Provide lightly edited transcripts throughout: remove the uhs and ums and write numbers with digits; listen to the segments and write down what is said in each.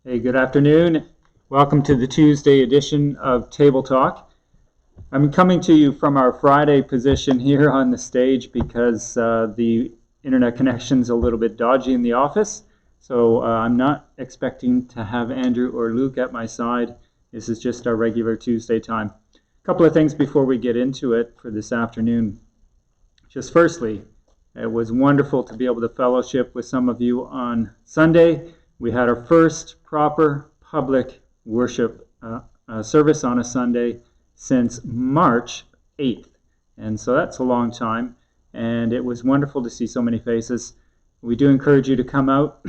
Hey, good afternoon. Welcome to the Tuesday edition of TableTalk. I'm coming to you from our Friday position here on the stage because the internet connection's a little bit dodgy in the office. So I'm not expecting to have Andrew or Luke at my side. This is just our regular Tuesday time. A couple of things before we get into it for this afternoon. Just firstly, it was wonderful to be able to fellowship with some of you on Sunday. We had our first proper public worship service on a Sunday since March 8th. And so that's a long time. And it was wonderful to see so many faces. We do encourage you to come out.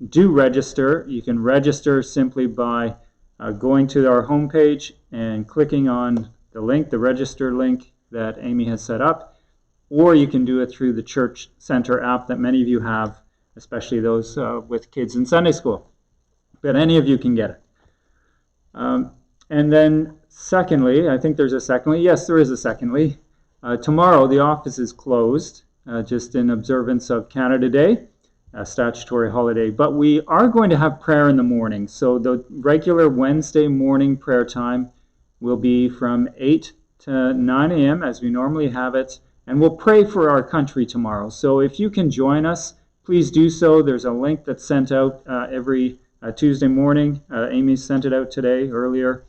Do register. You can register simply by going to our homepage and clicking on the link, the register link that Amy has set up. Or you can do it through the Church Center app that many of you have, especially those with kids in Sunday school. But any of you can get it. And then secondly, I think there's a secondly. Yes, there is a secondly. Tomorrow the office is closed, just in observance of Canada Day, a statutory holiday. But we are going to have prayer in the morning. So the regular Wednesday morning prayer time will be from 8 to 9 a.m. as we normally have it. And we'll pray for our country tomorrow. So if you can join us, please do so. There's a link that's sent out every Tuesday morning. Amy sent it out today, earlier.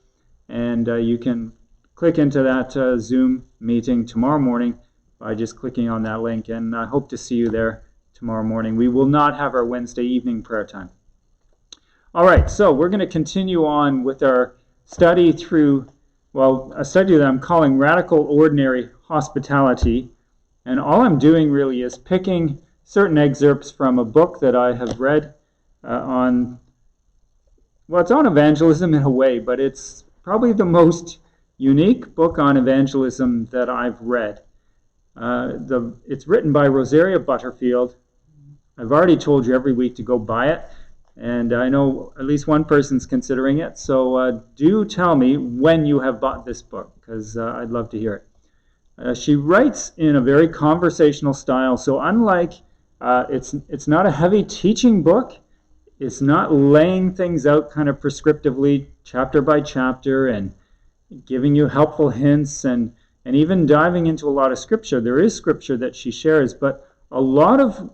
And you can click into that Zoom meeting tomorrow morning by just clicking on that link. And I hope to see you there tomorrow morning. We will not have our Wednesday evening prayer time. All right, so we're going to continue on with our study through, a study that I'm calling Radical Ordinary Hospitality. And all I'm doing really is picking certain excerpts from a book that I have read it's on evangelism in a way, but it's probably the most unique book on evangelism that I've read. It's written by Rosaria Butterfield. I've already told you every week to go buy it, and I know at least one person's considering it, so do tell me when you have bought this book, because I'd love to hear it. She writes in a very conversational style, so unlike it's not a heavy teaching book. It's not laying things out kind of prescriptively, chapter by chapter, and giving you helpful hints, and even diving into a lot of scripture. There is scripture that she shares, but a lot of,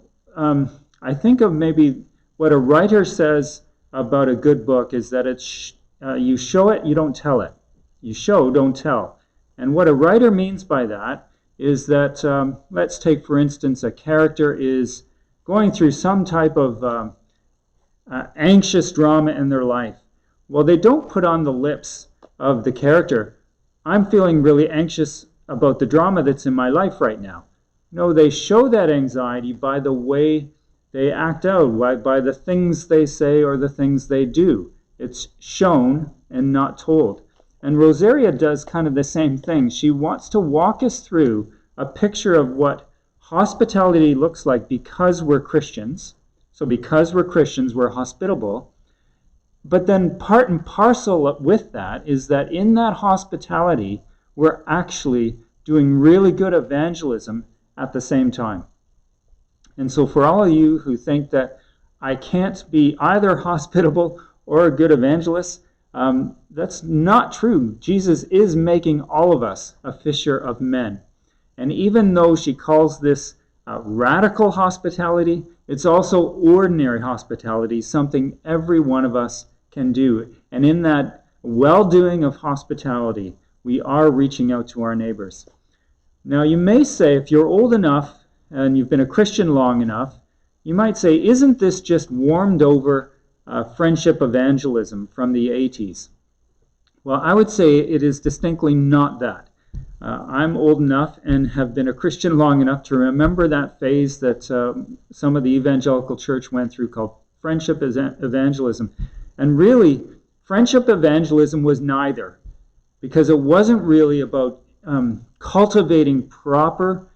I think of maybe what a writer says about a good book is that it's you show it, you don't tell it. You show, don't tell. And what a writer means by that is that, let's take, for instance, a character is going through some type of anxious drama in their life. Well, they don't put on the lips of the character, I'm feeling really anxious about the drama that's in my life right now. No, they show that anxiety by the way they act out, by the things they say or the things they do. It's shown and not told. And Rosaria does kind of the same thing. She wants to walk us through a picture of what hospitality looks like because we're Christians. So because we're Christians, we're hospitable. But then part and parcel with that is that in that hospitality, we're actually doing really good evangelism at the same time. And so for all of you who think that I can't be either hospitable or a good evangelist, that's not true. Jesus is making all of us a fisher of men. And even though she calls this radical hospitality, it's also ordinary hospitality, something every one of us can do. And in that well-doing of hospitality, we are reaching out to our neighbors. Now, you may say, if you're old enough and you've been a Christian long enough, you might say, isn't this just warmed over friendship evangelism from the 80s? Well, I would say it is distinctly not that. I'm old enough and have been a Christian long enough to remember that phase that some of the evangelical church went through called friendship evangelism. And really, friendship evangelism was neither, because it wasn't really about cultivating proper,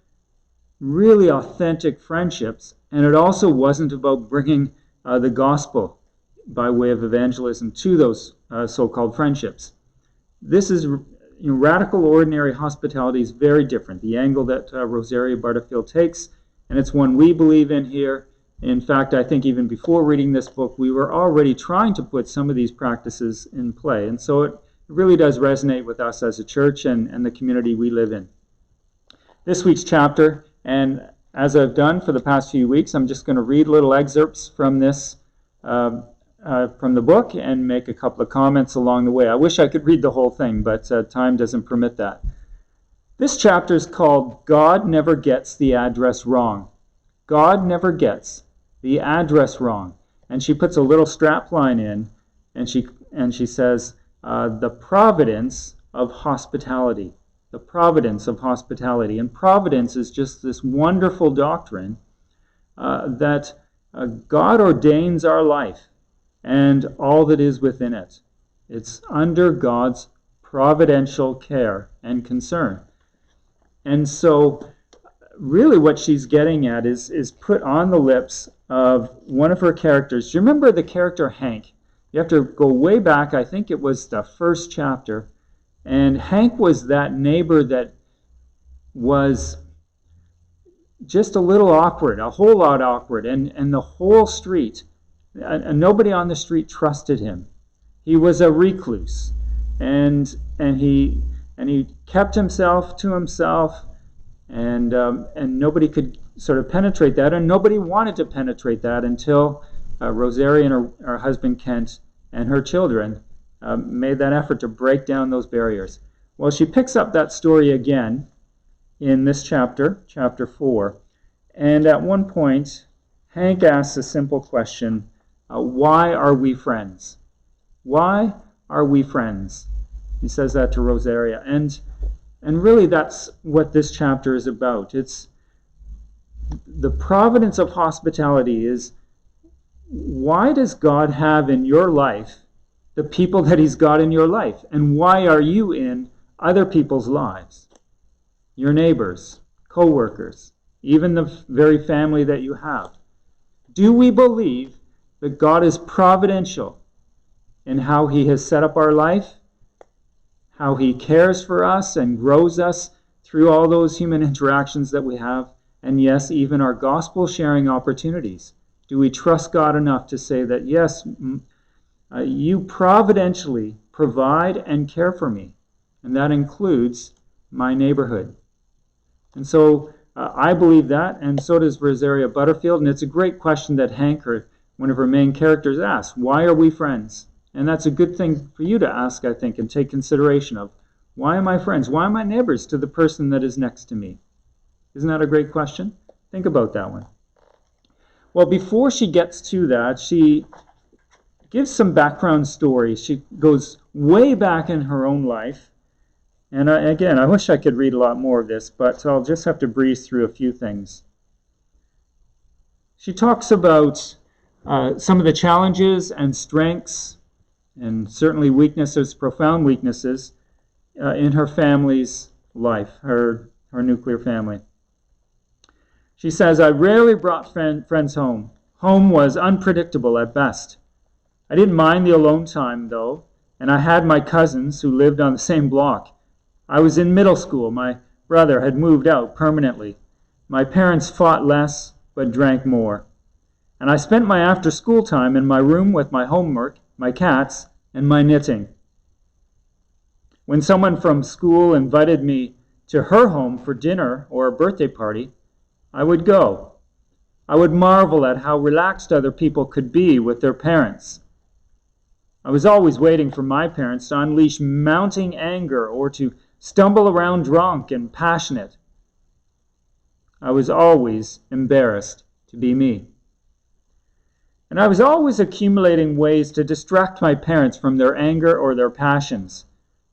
really authentic friendships, and it also wasn't about bringing the gospel by way of evangelism to those so-called friendships. This is radical ordinary hospitality is very different. The angle that Rosaria Butterfield takes, and it's one we believe in here, In fact, I think even before reading this book, we were already trying to put some of these practices in play. And so it really does resonate with us as a church and the community we live in. This week's chapter, and as I've done for the past few weeks, I'm just going to read little excerpts from this, from the book, and make a couple of comments along the way. I wish I could read the whole thing, but time doesn't permit that. This chapter is called God Never Gets the Address Wrong. God never gets the address wrong. And she puts a little strap line in, and she says, the providence of hospitality. The providence of hospitality. And providence is just this wonderful doctrine that God ordains our life and all that is within it. It's under God's providential care and concern. And so really what she's getting at is put on the lips of one of her characters. Do you remember the character Hank? You have to go way back. I think it was the first chapter. And Hank was that neighbor that was just a little awkward, a whole lot awkward. And the whole street, nobody on the street trusted him. He was a recluse. And he kept himself to himself. And nobody could sort of penetrate that, and nobody wanted to penetrate that until Rosaria and her husband Kent and her children made that effort to break down those barriers. Well, she picks up that story again in this chapter, chapter 4, and at one point, Hank asks a simple question, why are we friends? Why are we friends? He says that to Rosaria, and really that's what this chapter is about. It's the providence of hospitality is, why does God have in your life the people that he's got in your life? And why are you in other people's lives? Your neighbors, co-workers, even the very family that you have. Do we believe that God is providential in how he has set up our life, how he cares for us and grows us through all those human interactions that we have, and yes, even our gospel sharing opportunities? Do we trust God enough to say that, yes, you providentially provide and care for me, and that includes my neighborhood? And so I believe that, and so does Rosaria Butterfield, and it's a great question that Hank, one of her main characters, asks. Why are we friends? And that's a good thing for you to ask, I think, and take consideration of. Why am I friends? Why am I neighbors to the person that is next to me? Isn't that a great question? Think about that one. Well, before she gets to that, she gives some background story. She goes way back in her own life. And again, I wish I could read a lot more of this, but I'll just have to breeze through a few things. She talks about some of the challenges and strengths, and certainly weaknesses, profound weaknesses, in her family's life, her nuclear family. She says, I rarely brought friends home. Home was unpredictable at best. I didn't mind the alone time, though, and I had my cousins who lived on the same block. I was in middle school. My brother had moved out permanently. My parents fought less, but drank more. And I spent my after-school time in my room with my homework, my cats, and my knitting. When someone from school invited me to her home for dinner or a birthday party, I would go. I would marvel at how relaxed other people could be with their parents. I was always waiting for my parents to unleash mounting anger or to stumble around drunk and passionate. I was always embarrassed to be me. And I was always accumulating ways to distract my parents from their anger or their passions.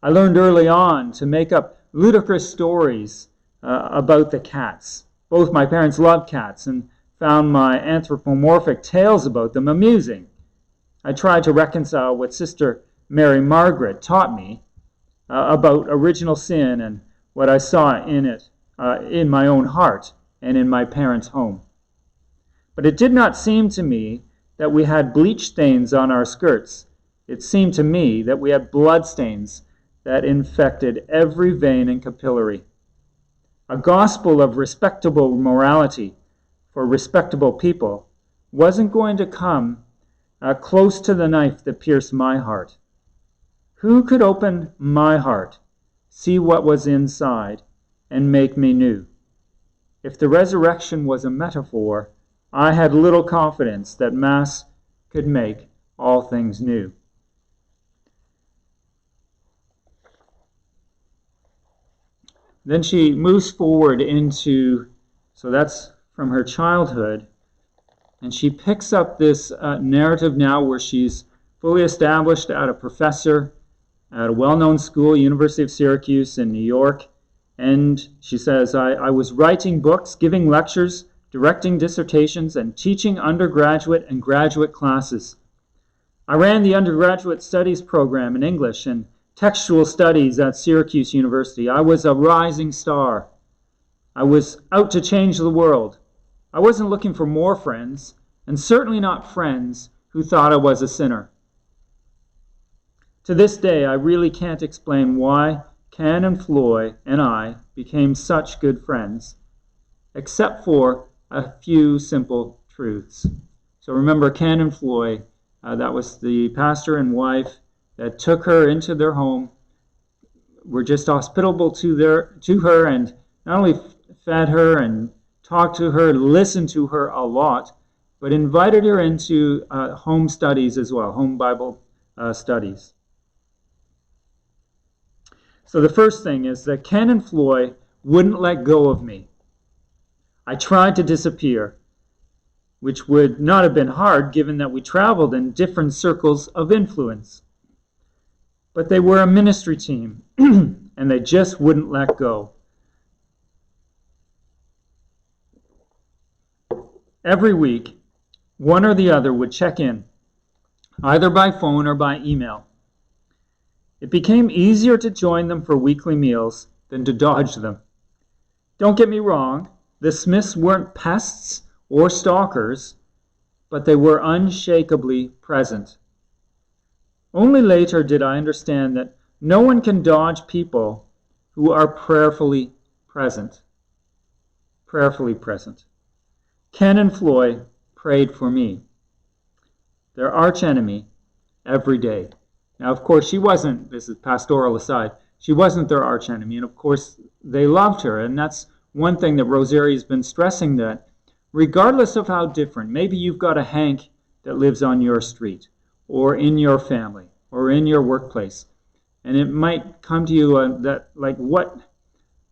I learned early on to make up ludicrous stories about the cats. Both my parents loved cats and found my anthropomorphic tales about them amusing. I tried to reconcile what Sister Mary Margaret taught me about original sin and what I saw in it, in my own heart and in my parents' home. But it did not seem to me that we had bleach stains on our skirts. It seemed to me that we had blood stains that infected every vein and capillary. A gospel of respectable morality for respectable people wasn't going to come close to the knife that pierced my heart. Who could open my heart, see what was inside, and make me new? If the resurrection was a metaphor, I had little confidence that Mass could make all things new. Then she moves forward into, so that's from her childhood, and she picks up this narrative now where she's fully established as a professor at a well-known school, University of Syracuse in New York. And she says, I was writing books, giving lectures, directing dissertations, and teaching undergraduate and graduate classes. I ran the undergraduate studies program in English and textual studies at Syracuse University. I was a rising star. I was out to change the world. I wasn't looking for more friends, and certainly not friends who thought I was a sinner. To this day, I really can't explain why Ken and Floy and I became such good friends, except for a few simple truths. So remember, Ken and Floy, that was the pastor and wife that took her into their home, were just hospitable to her, and not only fed her and talked to her, listened to her a lot, but invited her into home studies as well, home Bible studies. So the first thing is that Ken and Floy wouldn't let go of me. I tried to disappear, which would not have been hard given that we traveled in different circles of influence. But they were a ministry team, and they just wouldn't let go. Every week, one or the other would check in, either by phone or by email. It became easier to join them for weekly meals than to dodge them. Don't get me wrong, the Smiths weren't pests or stalkers, but they were unshakably present. Only later did I understand that no one can dodge people who are prayerfully present. Prayerfully present. Ken and Floy prayed for me, their archenemy, every day. Now, of course, she wasn't, this is pastoral aside, she wasn't their archenemy, and of course, they loved her, and that's one thing that Rosaria's been stressing, that regardless of how different, maybe you've got a Hank that lives on your street, or in your family, or in your workplace, and it might come to you that, like, what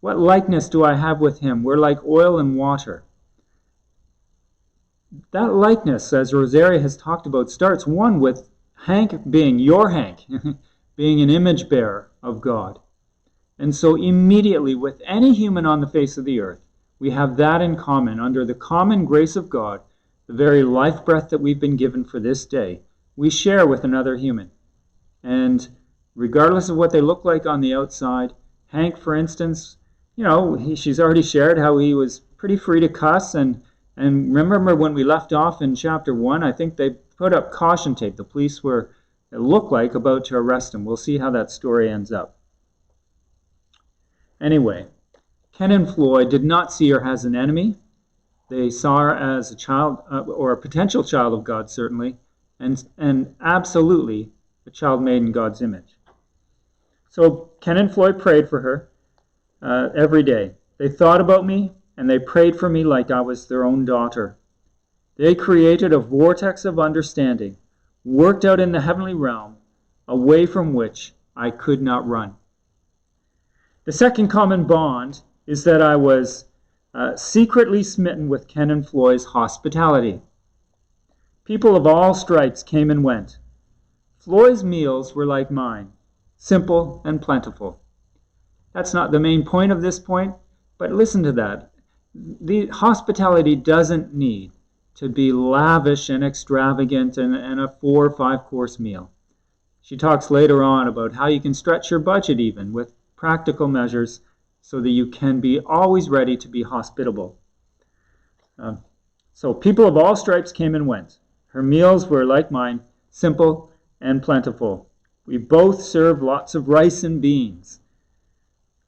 likeness do I have with him? We're like oil and water. That likeness, as Rosaria has talked about, starts one with Hank being your Hank, being an image bearer of God. And so immediately with any human on the face of the earth, we have that in common. Under the common grace of God, the very life breath that we've been given for this day, we share with another human. And regardless of what they look like on the outside, Hank, for instance, she's already shared how he was pretty free to cuss. And remember when we left off in chapter 1, I think they put up caution tape. The police were, it looked like, about to arrest him. We'll see how that story ends up. Anyway, Ken and Floy did not see her as an enemy. They saw her as a child, or a potential child of God, certainly, and absolutely a child made in God's image. So Ken and Floy prayed for her every day. They thought about me, and they prayed for me like I was their own daughter. They created a vortex of understanding, worked out in the heavenly realm, away from which I could not run. The second common bond is that I was secretly smitten with Ken and Floy's hospitality. People of all stripes came and went. Floy's meals were like mine, simple and plentiful. That's not the main point of this point, but listen to that. The hospitality doesn't need to be lavish and extravagant and a 4 or 5 course meal. She talks later on about how you can stretch your budget even with practical measures so that you can be always ready to be hospitable. So people of all stripes came and went. Her meals were like mine, simple and plentiful. We both served lots of rice and beans.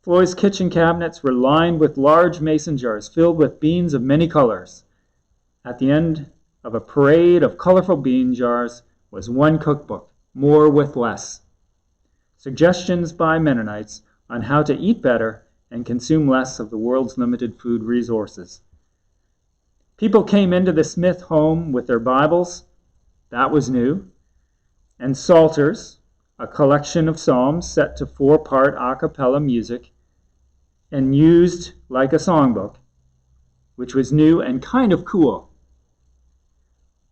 Floy's kitchen cabinets were lined with large mason jars filled with beans of many colors. At the end of a parade of colorful bean jars was one cookbook, More with Less. Suggestions by Mennonites on how to eat better and consume less of the world's limited food resources. People came into the Smith home with their Bibles. That was new. And psalters, a collection of psalms set to 4-part a cappella music and used like a songbook, which was new and kind of cool.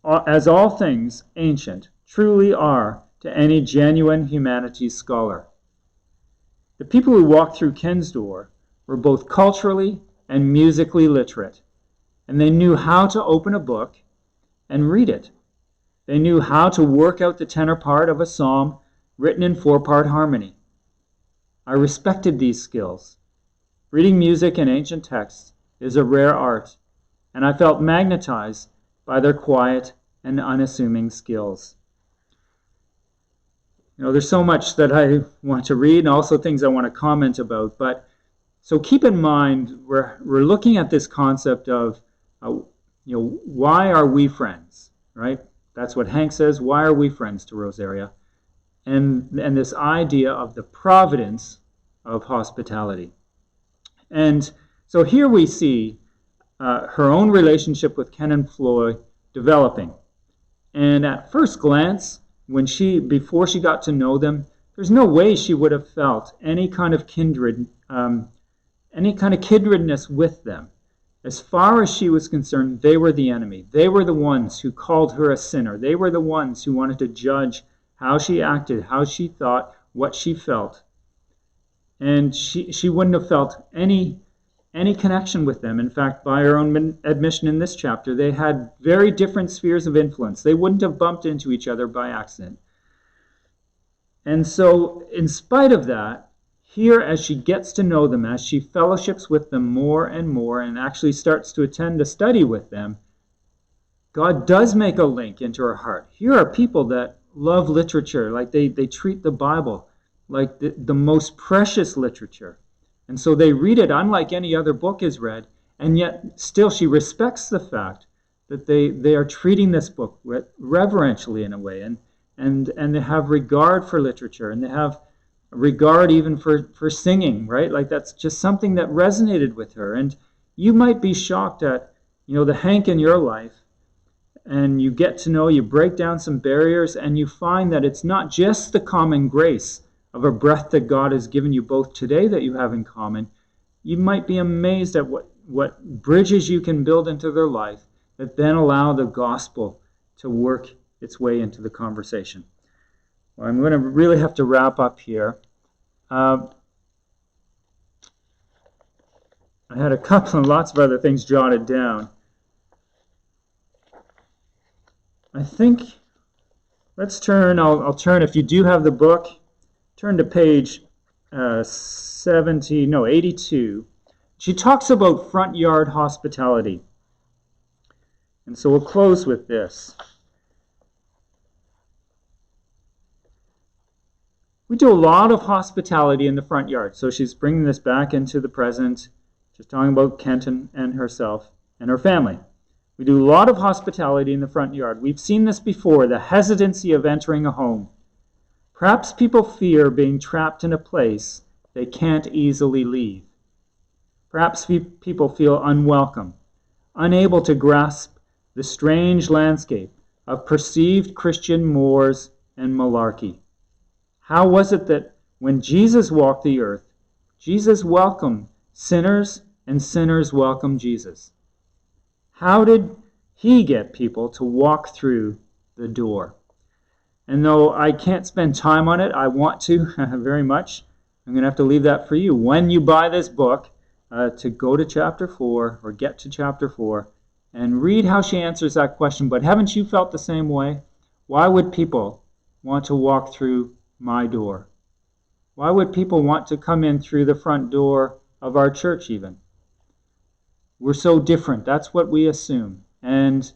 As all things ancient truly are to any genuine humanities scholar. The people who walked through Ken's door were both culturally and musically literate, and they knew how to open a book and read it. They knew how to work out the tenor part of a psalm written in 4-part harmony. I respected these skills. Reading music in ancient texts is a rare art, and I felt magnetized by their quiet and unassuming skills. There's so much that I want to read and also things I want to comment about, but so keep in mind we're looking at this concept of why are we friends, right? That's what Hank says. Why are we friends to Rosaria? And this idea of the providence of hospitality. And so here we see her own relationship with Ken and Floyd developing. And at first glance, before she got to know them, there's no way she would have felt any kind of kindredness with them. As far as she was concerned, they were the enemy. They were the ones who called her a sinner. They were the ones who wanted to judge how she acted, how she thought, what she felt. And she wouldn't have felt any connection with them. In fact, by her own admission in this chapter, they had very different spheres of influence. They wouldn't have bumped into each other by accident. And so, in spite of that, here, as she gets to know them, as she fellowships with them more and more, and actually starts to attend a study with them, God does make a link into her heart. Here are people that love literature, like they treat the Bible like the most precious literature. And so they read it unlike any other book is read, and yet still she respects the fact that they are treating this book reverentially in a way, and they have regard for literature, and they have regard even for singing, right? Like that's just something that resonated with her. And you might be shocked at, the Hank in your life, and you get to know, you break down some barriers, and you find that it's not just the common grace of a breath that God has given you both today that you have in common. You might be amazed at what bridges you can build into their life that then allow the gospel to work its way into the conversation. Well, I'm going to really have to wrap up here. I had lots of other things jotted down. I think, let's turn, I'll turn, if you do have the book, turn to page 82. She talks about front yard hospitality. And so we'll close with this. We do a lot of hospitality in the front yard. So she's bringing this back into the present, just talking about Kent and herself and her family. We do a lot of hospitality in the front yard. We've seen this before, the hesitancy of entering a home. Perhaps people fear being trapped in a place they can't easily leave. Perhaps people feel unwelcome, unable to grasp the strange landscape of perceived Christian mores and malarkey. How was it that when Jesus walked the earth, Jesus welcomed sinners and sinners welcomed Jesus? How did he get people to walk through the door? And though I can't spend time on it, I want to very much. I'm going to have to leave that for you. When you buy this book, to go to chapter 4 or get to chapter 4 and read how she answers that question. But haven't you felt the same way? Why would people want to walk through my door? Why would people want to come in through the front door of our church even? We're so different. That's what we assume. And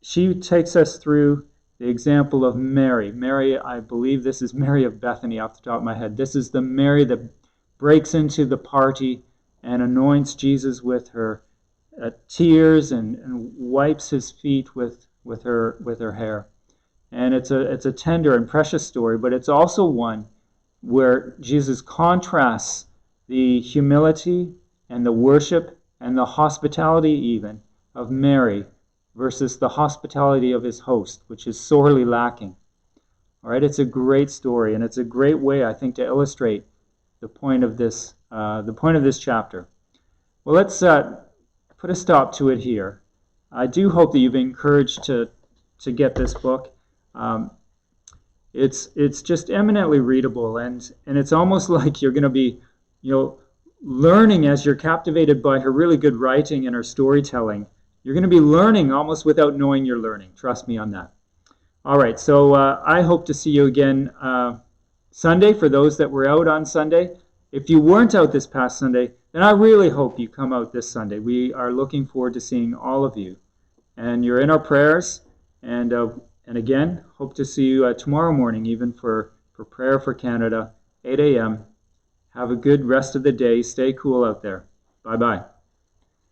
she takes us through the example of Mary. Mary, I believe this is Mary of Bethany off the top of my head. This is the Mary that breaks into the party and anoints Jesus with her tears and wipes his feet with her hair. And it's a tender and precious story, but it's also one where Jesus contrasts the humility and the worship and the hospitality even of Mary versus the hospitality of his host, which is sorely lacking. All right, it's a great story, and it's a great way, I think, to illustrate the point of this chapter. Well, let's put a stop to it here. I do hope that you've been encouraged to get this book. It's just eminently readable, and it's almost like you're going to be, learning as you're captivated by her really good writing and her storytelling. You're going to be learning almost without knowing you're learning. Trust me on that. All right, so I hope to see you again Sunday for those that were out on Sunday. If you weren't out this past Sunday, then I really hope you come out this Sunday. We are looking forward to seeing all of you. And you're in our prayers. And again, hope to see you tomorrow morning, even for prayer for Canada, 8 a.m. Have a good rest of the day. Stay cool out there. Bye-bye.